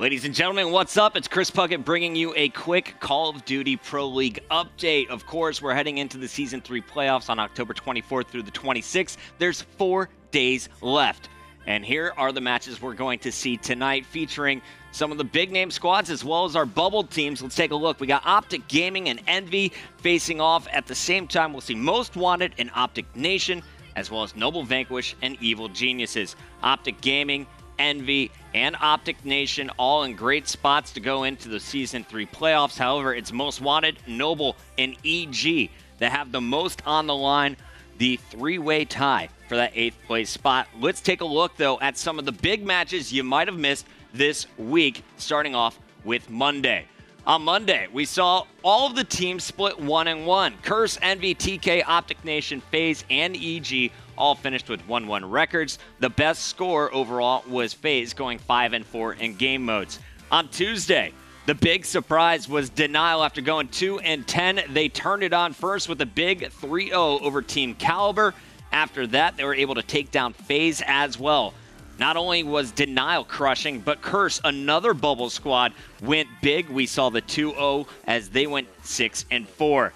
Ladies and gentlemen, what's up? It's Chris Puckett bringing you a quick Call of Duty Pro League update. Of course, we're heading into the Season 3 playoffs on October 24th through the 26th. There's 4 days left. And here are the matches we're going to see tonight, featuring some of the big-name squads as well as our bubble teams. Let's take a look. We got Optic Gaming and Envy facing off. At the same time, we'll see Most Wanted and Optic Nation, as well as Noble Vanquish and Evil Geniuses. Optic Gaming, Envy, and Optic Nation all in great spots to go into the Season 3 playoffs. However, it's Most Wanted, Noble, and EG that have the most on the line, the three-way tie for that 8th place spot. Let's take a look, though, at some of the big matches you might have missed this week, starting off with Monday. On Monday, we saw all of the teams split 1-1. Curse, Envy, TK, Optic Nation, FaZe, and EG all finished with 1-1 records. The best score overall was FaZe, going 5-4 in game modes. On Tuesday, the big surprise was Denial. After going 2-10, they turned it on first with a big 3-0 over Team Caliber. After that, they were able to take down FaZe as well. Not only was Denial crushing, but Curse, another bubble squad, went big. We saw the 2-0 as they went 6-4.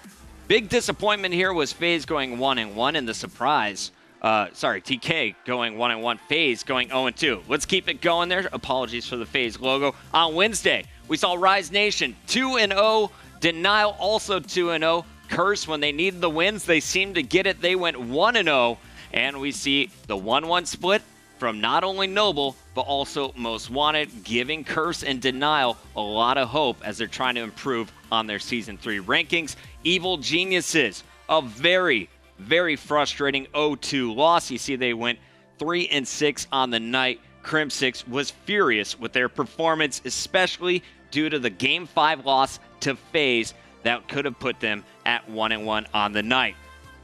Big disappointment here was FaZe going 1-1, and the surprise, TK going 1-1, FaZe going 0-2. Let's keep it going there. Apologies for the FaZe logo. On Wednesday, we saw Rise Nation 2-0, Denial also 2-0. Curse, when they needed the wins, they seemed to get it. They went 1-0, and we see the 1-1 split from not only Noble, but also Most Wanted, giving Curse and Denial a lot of hope as they're trying to improve on their Season 3 rankings. Evil Geniuses, a very, very frustrating 0-2 loss. You see they went 3-6 on the night. Crim6 was furious with their performance, especially due to the Game 5 loss to FaZe that could have put them at 1-1 on the night.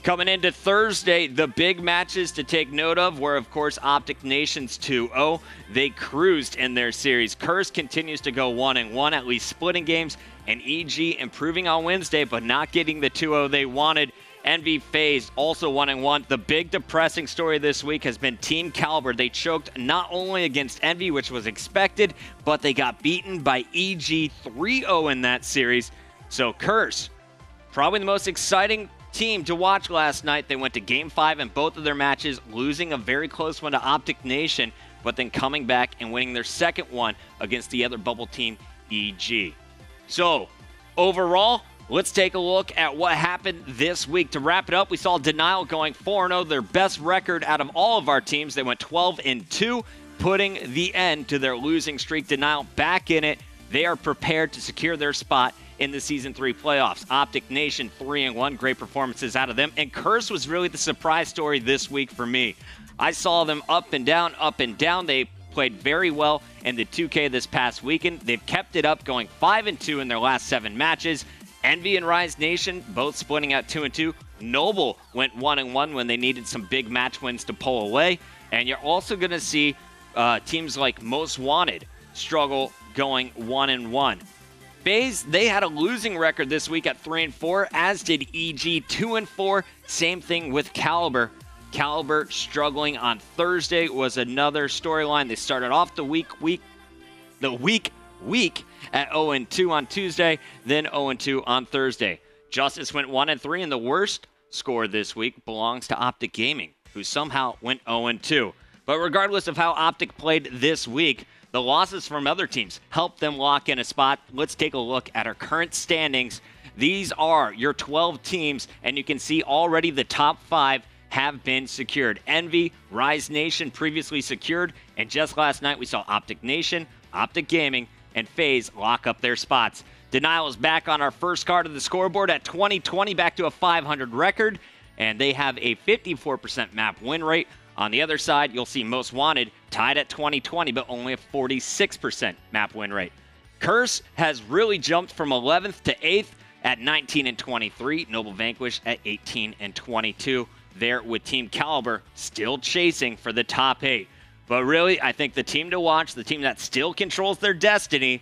Coming into Thursday, the big matches to take note of were, of course, Optic Nation's 2-0. They cruised in their series. Curse continues to go 1-1, at least splitting games, and EG improving on Wednesday, but not getting the 2-0 they wanted. Envy FaZe also 1-1. The big depressing story this week has been Team Caliber. They choked not only against Envy, which was expected, but they got beaten by EG 3-0 in that series. So Curse, probably the most exciting team to watch last night. They went to Game 5 in both of their matches, losing a very close one to Optic Nation, but then coming back and winning their second one against the other bubble team, EG. So, overall, let's take a look at what happened this week. To wrap it up, we saw Denial going 4-0, their best record out of all of our teams. They went 12-2, putting the end to their losing streak. Denial back in it. They are prepared to secure their spot in the Season 3 playoffs. Optic Nation 3-1, great performances out of them. And Curse was really the surprise story this week for me. I saw them up and down, up and down. They played very well in the 2K this past weekend. They've kept it up, going 5-2 in their last 7 matches. Envy and Rise Nation both splitting out 2-2. Noble went 1-1 when they needed some big match wins to pull away. And you're also going to see teams like Most Wanted struggle going 1-1. FaZe, they had a losing record this week at 3-4, as did EG 2-4. Same thing with Caliber. Caliber struggling on Thursday was another storyline. They started off the week at 0-2 on Tuesday, then 0-2 on Thursday. Justice went 1-3, and the worst score this week belongs to Optic Gaming, who somehow went 0-2. But regardless of how Optic played this week, the losses from other teams helped them lock in a spot. Let's take a look at our current standings. These are your 12 teams, and you can see already the top 5 have been secured. Envy, Rise Nation previously secured, and just last night we saw Optic Nation, Optic Gaming, and FaZe lock up their spots. Denial is back on our first card of the scoreboard at 2020, back to a 500 record, and they have a 54% map win rate. On the other side, you'll see Most Wanted tied at 2020, but only a 46% map win rate. Curse has really jumped from 11th to 8th at 19-23. Noble Vanquish at 18-22. There with Team Caliber still chasing for the top 8. But really, I think the team to watch, the team that still controls their destiny,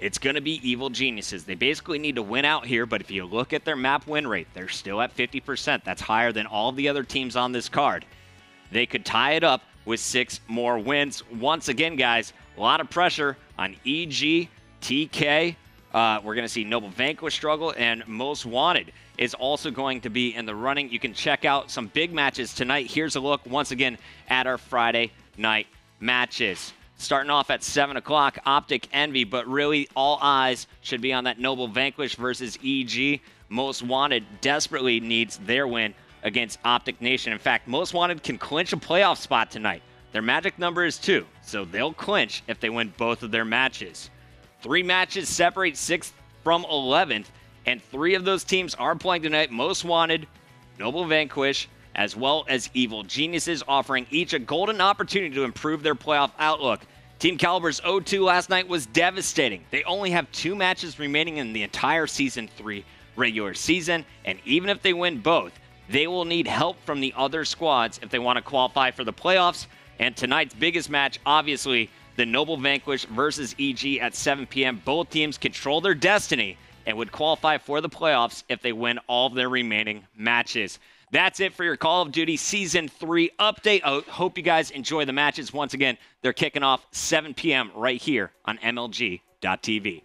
it's going to be Evil Geniuses. They basically need to win out here, but if you look at their map win rate, they're still at 50%. That's higher than all the other teams on this card. They could tie it up with 6 more wins. Once again, guys, a lot of pressure on EG, TK. We're going to see Noble Vanquish struggle, and Most Wanted is also going to be in the running. You can check out some big matches tonight. Here's a look, once again, at our Friday night matches. Starting off at 7 o'clock, Optic Envy, but really all eyes should be on that Noble Vanquish versus EG. Most Wanted desperately needs their win against Optic Nation. In fact, Most Wanted can clinch a playoff spot tonight. Their magic number is 2, so they'll clinch if they win both of their matches. 3 matches separate 6th from 11th, and 3 of those teams are playing tonight. Most Wanted, Noble Vanquish, as well as Evil Geniuses, offering each a golden opportunity to improve their playoff outlook. Team Caliber's 0-2 last night was devastating. They only have 2 matches remaining in the entire Season 3 regular season, and even if they win both, they will need help from the other squads if they want to qualify for the playoffs. And tonight's biggest match, obviously, the Noble Vanquish versus EG at 7 p.m. Both teams control their destiny and would qualify for the playoffs if they win all of their remaining matches. That's it for your Call of Duty Season 3 update. I hope you guys enjoy the matches. Once again, they're kicking off 7 p.m. right here on MLG.TV.